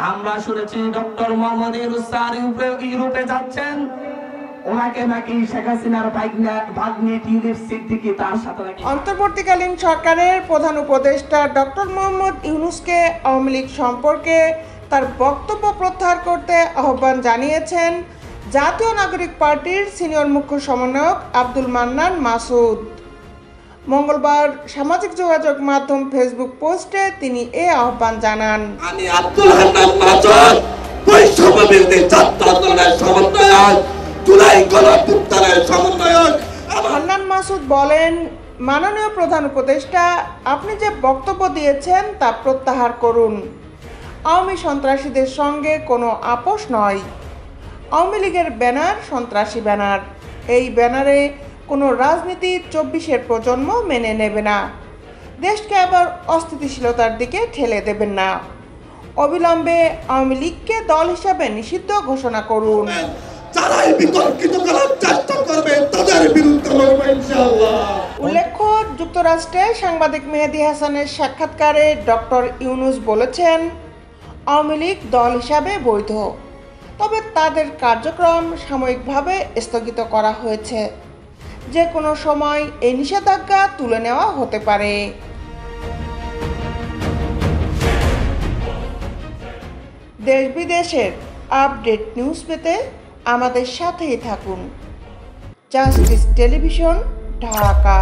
আমরা শুনেছি doctor Mohammad Yunus sir ইউরোপে যাচ্ছেন, ওনাকে নাকি শেখ হাসিনার ভাগ্নে টিউলিপ সিদ্দিকী তার সাথে নাকি। অন্তর্বর্তীকালীন সরকারের প্রধান উপদেষ্টা ডক্টর মোহাম্মদ ইউনূসকে আওয়ামী লীগ সম্পর্কে তার বক্তব্য প্রত্যাহার করতে আহ্বান জানিয়েছেন জাতীয় নাগরিক পার্টির সিনিয়র মুখ্য সমন্বয়ক আব্দুল মান্নান মাসুদ। মঙ্গলবার সামাজিক যোগাযোগ মাধ্যম ফেসবুক পোস্টে তিনি এই আহ্বান জানান। আমি আব্দুল হান্নান মাসুদ, বৈষম্য বিরোধী ছাত্র আন্দোলনের সমন্বয়ক, জুলাই গণঅভ্যুত্থানের সমন্বয়ক। হান্নান মাসুদ বলেন, মাননীয় প্রধান উপদেষ্টা, আপনি যে বক্তব্য দিয়েছেন তা প্রত্যাহার করুন। আওয়ামী সন্ত্রাসীদের সঙ্গে কোনো আপোষ নয়। আওয়ামী লীগের ব্যানার সন্ত্রাসী ব্যানার। এই ব্যানারে কোনো রাজনীতি 24-এর প্রজন্ম মেনে নেবে না। দেশকে আবার অস্থিতিশীলতার দিকে ঠেলে দেবেন না। অবিলম্বে আওয়ামী লীগকে দল হিসাবে নিষিদ্ধ ঘোষণা করুন। যারাই বিতর্কিত করার চেষ্টা করবে তাদের বিরুদ্ধে লড়ব ইনশাআল্লাহ। উল্লেখ্য, যুক্তরাষ্ট্রে সাংবাদিক মেহেদী হাসানের সাক্ষাৎকারে ডক্টর ইউনূস বলেছেন, আওয়ামী লীগ দল হিসাবে বৈধ, তবে তাদের কার্যক্রম সাময়িকভাবে স্থগিত করা হয়েছে। যে কোনো সময় এই নিষেধাজ্ঞা তুলে নেওয়া হতে পারে। দেশ বিদেশের আপডেট নিউজ পেতে আমাদের সাথেই থাকুন। Justice television, Dhaka.